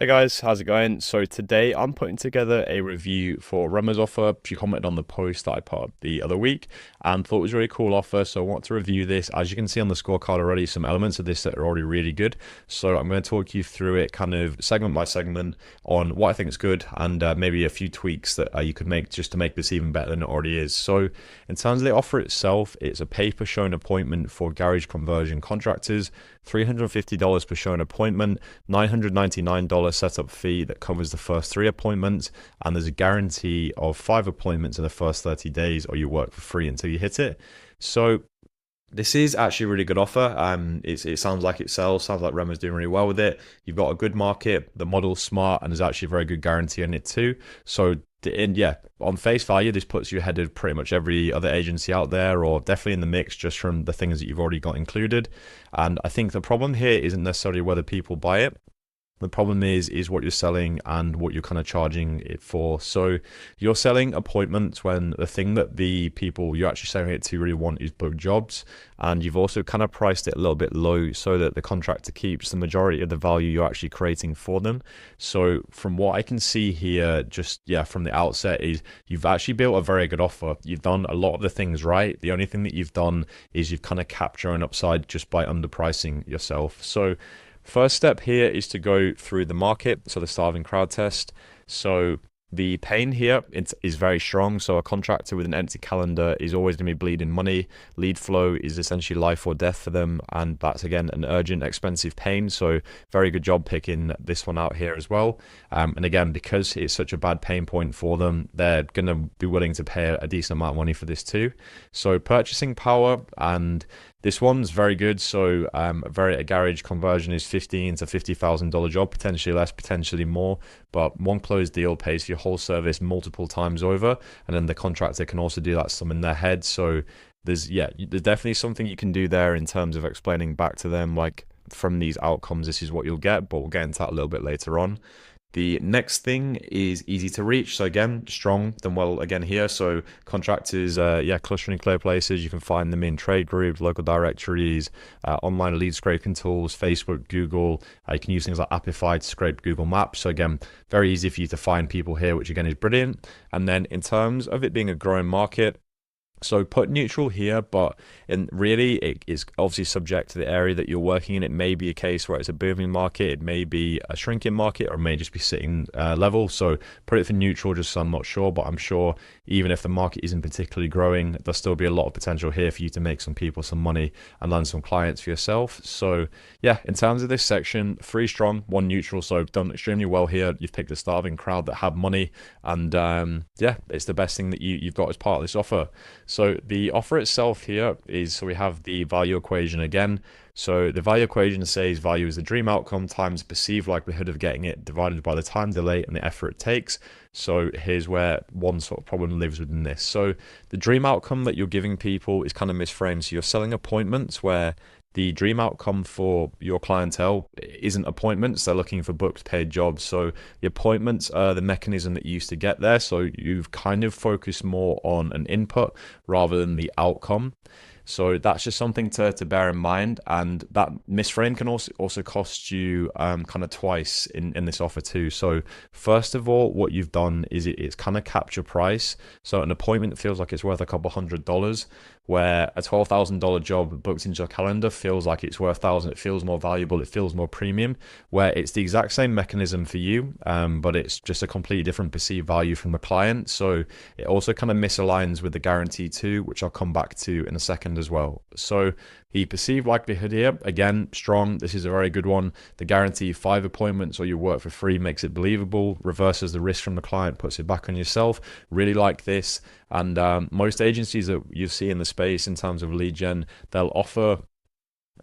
Hey guys, how's it going? So today I'm putting together a review for Remma's offer. She commented on the post that I put up the other week and thought it was a really cool offer. So I want to review this. As you can see on the scorecard already, some elements of this that are already really good. So I'm going to talk you through it kind of segment by segment on what I think is good and maybe a few tweaks that you could make just to make this even better than it already is. So in terms of the offer itself, it's a pay-per-shown appointment for garage conversion contractors, $350 per shown appointment, $999 setup fee that covers the first 3 appointments, and there's a guarantee of 5 appointments in the first 30 days or you work for free until you hit it. So this is actually a really good offer. It sounds like it sells. Sounds like Remma's doing really well with it. You've got a good market. The model's smart, and there's actually a very good guarantee on it too. So, yeah, on face value, this puts you ahead of pretty much every other agency out there, or definitely in the mix just from the things that you've already got included. And I think the problem here isn't necessarily whether people buy it. The problem is what you're selling and what you're kind of charging it for. So you're selling appointments when the thing that the people you're actually selling it to really want is book jobs. And you've also kind of priced it a little bit low so that the contractor keeps the majority of the value you're actually creating for them. So from what I can see here, just from the outset, is you've actually built a very good offer. You've done a lot of the things right. The only thing that you've done is you've kind of captured an upside just by underpricing yourself. So first step here is to go through the market, so the starving crowd test. So the pain here is very strong. So a contractor with an empty calendar is always going to be bleeding money. Lead flow is essentially life or death for them. And that's, again, an urgent, expensive pain. So very good job picking this one out here as well. And again, because it's such a bad pain point for them, they're going to be willing to pay a decent amount of money for this too. So purchasing power, and this one's very good. So a garage conversion is $15,000 to $50,000 job, potentially less, potentially more. But one closed deal pays for your whole service multiple times over, and then the contractor can also do that sum in their head. So there's definitely something you can do there in terms of explaining back to them, like, from these outcomes, this is what you'll get. But we'll get into that a little bit later on. The next thing is easy to reach. So again, strong, done well again here. So contractors, clustering clear places. You can find them in trade groups, local directories, online lead scraping tools, Facebook, Google. You can use things like Apify to scrape Google Maps. So again, very easy for you to find people here, which again is brilliant. And then in terms of it being a growing market, so put neutral here, but really it is obviously subject to the area that you're working in. It may be a case where it's a booming market, it may be a shrinking market, or it may just be sitting level. So put it for neutral, just so I'm not sure, but I'm sure even if the market isn't particularly growing, there'll still be a lot of potential here for you to make some people some money and land some clients for yourself. So yeah, in terms of this section, 3 strong, 1 neutral. So done extremely well here. You've picked a starving crowd that have money, and it's the best thing that you've got as part of this offer. So the offer itself here is, so we have the value equation again. So the value equation says value is the dream outcome times perceived likelihood of getting it divided by the time delay and the effort it takes. So here's where one sort of problem lives within this. So the dream outcome that you're giving people is kind of misframed. So you're selling appointments where the dream outcome for your clientele isn't appointments. They're looking for booked paid jobs. So the appointments are the mechanism that you used to get there. So you've kind of focused more on an input rather than the outcome. So that's just something to bear in mind, and that misframe can also cost you kind of twice in this offer too. So first of all, what you've done is it's kind of capture price. So an appointment feels like it's worth a couple $100, where a $12,000 job booked into your calendar feels like it's worth 1,000. It feels more valuable, it feels more premium, where it's the exact same mechanism for you, but it's just a completely different perceived value from the client. So it also kind of misaligns with the guarantee too, which I'll come back to in a second as well. So the perceived likelihood here, again, strong. This is a very good one. The guarantee 5 appointments or you work for free makes it believable, reverses the risk from the client, puts it back on yourself. Really like this. And most agencies that you see in the space in terms of lead gen, they'll offer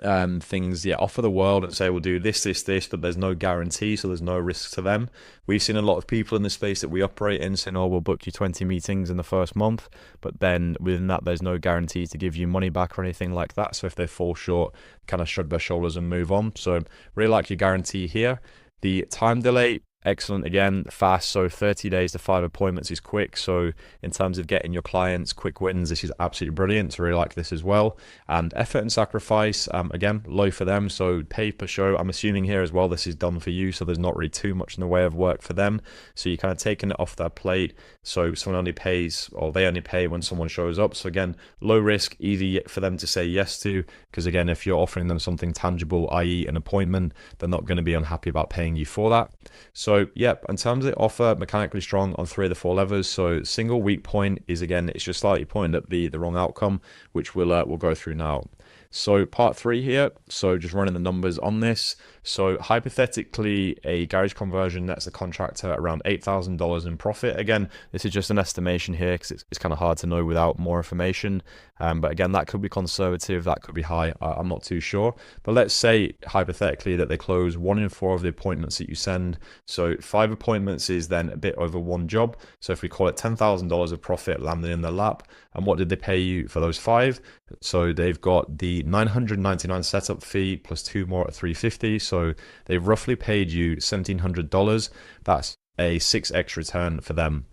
offer the world and say we'll do this, but there's no guarantee, so there's no risk to them. We've seen a lot of people in the space that we operate in saying, oh, we'll book you 20 meetings in the first month, but then within that there's no guarantee to give you money back or anything like that. So if they fall short, kind of shrug their shoulders and move on. So really like your guarantee here. The time delay, excellent again, fast. So 30 days to 5 appointments is quick. So in terms of getting your clients quick wins, this is absolutely brilliant. So I really like this as well. And effort and sacrifice, again, low for them. So pay per show, I'm assuming here as well, this is done for you. So there's not really too much in the way of work for them. So you're kind of taking it off their plate. So someone only pays, or they only pay when someone shows up. So again, low risk, easy for them to say yes to. Because again, if you're offering them something tangible, i.e. an appointment, they're not going to be unhappy about paying you for that. So yep, in terms of the offer, mechanically strong on 3 of the 4 levers. So single weak point is, again, it's just slightly pointed at the wrong outcome, which we'll go through now. So part 3 here, so just running the numbers on this. So hypothetically, a garage conversion nets the contractor around $8,000 in profit. Again, this is just an estimation here because it's kind of hard to know without more information. But again, that could be conservative, that could be high, I'm not too sure. But let's say hypothetically that they close 1 in 4 of the appointments that you send. So 5 appointments is then a bit over 1 job. So if we call it $10,000 of profit landing in their lap, and what did they pay you for those 5? So they've got the $999 setup fee plus 2 more at $350. So they've roughly paid you $1,700. That's a 6x return for them.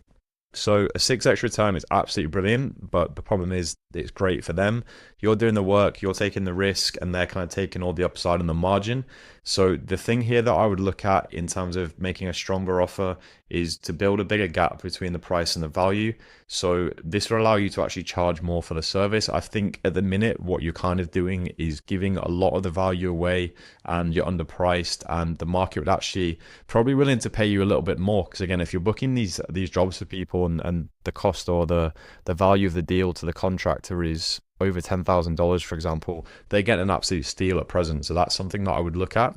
So a 6x return is absolutely brilliant, but the problem is it's great for them. You're doing the work, you're taking the risk, and they're kind of taking all the upside and the margin. So the thing here that I would look at in terms of making a stronger offer is to build a bigger gap between the price and the value. So this will allow you to actually charge more for the service. I think at the minute, what you're kind of doing is giving a lot of the value away and you're underpriced, and the market would actually probably willing to pay you a little bit more. Because again, if you're booking these jobs for people and the cost or the value of the deal to the contractor is over $10,000, for example, they get an absolute steal at present. So that's something that I would look at.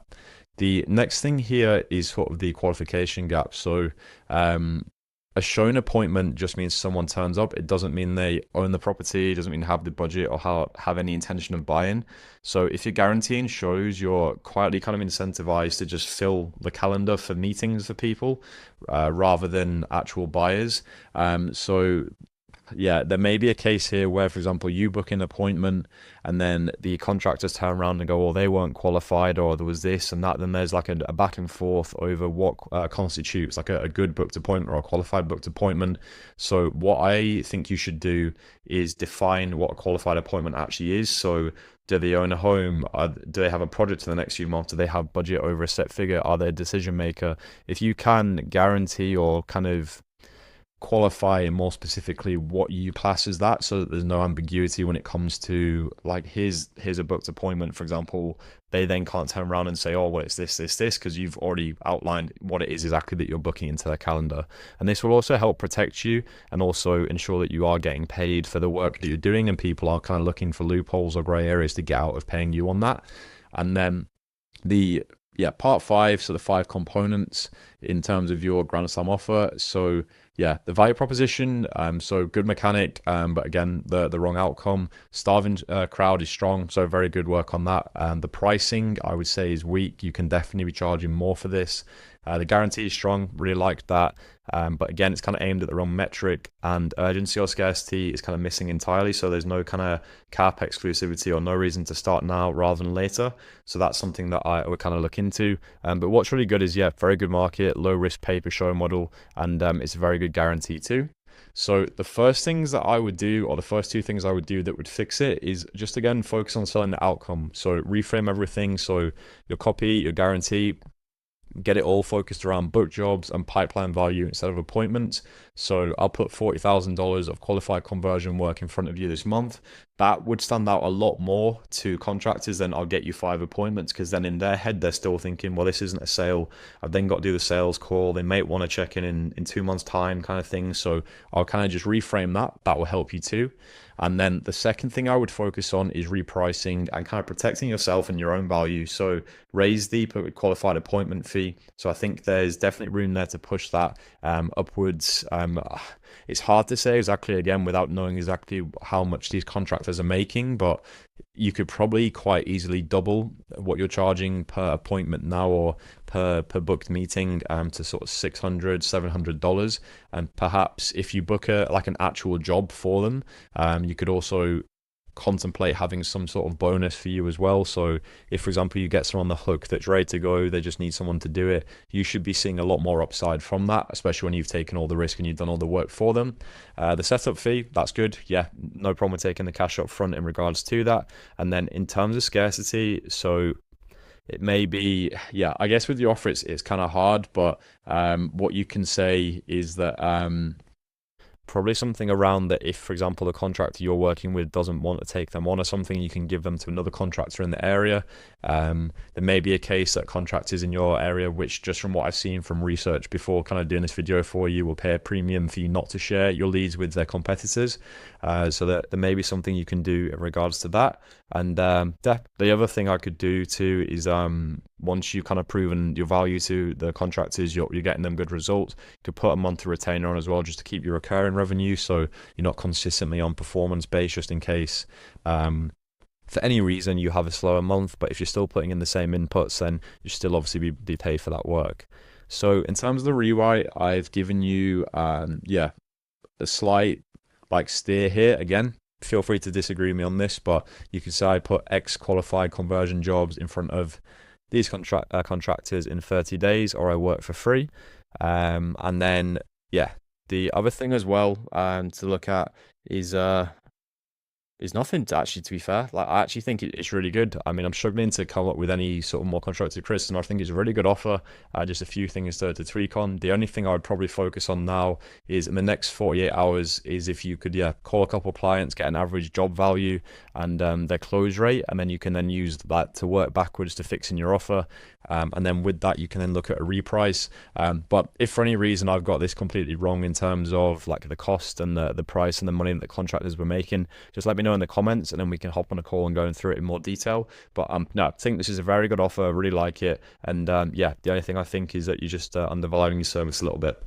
The next thing here is sort of the qualification gap. So a shown appointment just means someone turns up. It doesn't mean they own the property. It doesn't mean have the budget or have any intention of buying. So if you're guaranteeing shows, you're quietly kind of incentivized to just fill the calendar for meetings for people rather than actual buyers. So yeah, there may be a case here where, for example, you book an appointment and then the contractors turn around and go, well, they weren't qualified, or there was this and that. Then there's like a back and forth over what constitutes like a good booked appointment or a qualified booked appointment. So what I think you should do is define what a qualified appointment actually is. So do they own a home? Do they have a project in the next few months? Do they have budget over a set figure? Are they a decision maker? If you can guarantee or kind of qualify more specifically what you class as that, so that there's no ambiguity when it comes to like here's a booked appointment, for example, they then can't turn around and say, oh well, it's this because you've already outlined what it is exactly that you're booking into their calendar. And this will also help protect you and also ensure that you are getting paid for the work that you're doing, and people are kind of looking for loopholes or gray areas to get out of paying you on that. And then part 5, so the 5 components in terms of your Grand Slam offer. So yeah, the value proposition, so good mechanic, but again, the wrong outcome. Starving crowd is strong, so very good work on that. And the pricing, I would say, is weak. You can definitely be charging more for this. The guarantee is strong, really like that. But again, it's kind of aimed at the wrong metric, and urgency or scarcity is kind of missing entirely. So there's no kind of cap exclusivity or no reason to start now rather than later. So that's something that I would kind of look into. But what's really good is, yeah, very good market, low risk pay per show model, and it's a very good guarantee too. So the first things that I would do, or the first 2 things I would do that would fix it, is just again focus on selling the outcome. So reframe everything. So your copy, your guarantee, get it all focused around book jobs and pipeline value instead of appointments. So I'll put $40,000 of qualified conversion work in front of you this month. That would stand out a lot more to contractors than I'll get you 5 appointments, because then in their head they're still thinking, well, this isn't a sale. I've then got to do the sales call. They may want to check in 2 months time kind of thing. So I'll kind of just reframe that. That will help you too. And then the second thing I would focus on is repricing and kind of protecting yourself and your own value. So raise the qualified appointment fee. So I think there's definitely room there to push that upwards. It's hard to say exactly, again, without knowing exactly how much these contractors are making, but you could probably quite easily double what you're charging per appointment now, or per booked meeting, to sort of $600, $700. And perhaps if you book an actual job for them, you could also contemplate having some sort of bonus for you as well. So if, for example, you get someone on the hook that's ready to go, they just need someone to do it, you should be seeing a lot more upside from that, especially when you've taken all the risk and you've done all the work for them. The setup fee, that's good. Yeah, no problem with taking the cash up front in regards to that. And then in terms of scarcity, so it may be, yeah, I guess with the offer, it's kind of hard, but what you can say is that probably something around that if, for example, the contractor you're working with doesn't want to take them on or something, you can give them to another contractor in the area. There may be a case that contractors in your area, which just from what I've seen from research before kind of doing this video for you, will pay a premium for you not to share your leads with their competitors. So that there may be something you can do in regards to that. And the other thing I could do too is once you've kind of proven your value to the contractors, you're getting them good results, you could put a month retainer on as well, just to keep your recurring revenue, so you're not consistently on performance based, just in case for any reason you have a slower month. But if you're still putting in the same inputs, then you still obviously be paid for that work. So in terms of the rewrite, I've given you a slight steer here. Again, feel free to disagree with me on this, but you can say I put X qualified conversion jobs in front of these contractors in 30 days, or I work for free. And then, yeah, the other thing as well to look at is nothing, actually, to be fair. Like, I actually think it's really good. I mean, I'm struggling to come up with any sort of more constructive criticism. I think it's a really good offer. Just a few things to tweak on. The only thing I would probably focus on now is in the next 48 hours is if you could, call a couple of clients, get an average job value and their close rate, and then you can then use that to work backwards to fix in your offer. And then with that, you can then look at a reprice. But if for any reason I've got this completely wrong in terms of like the cost and the price and the money that the contractors were making, just let me know in the comments, and then we can hop on a call and go through it in more detail. But no, I think this is a very good offer. I really like it. And the only thing I think is that you're just undervaluing your service a little bit.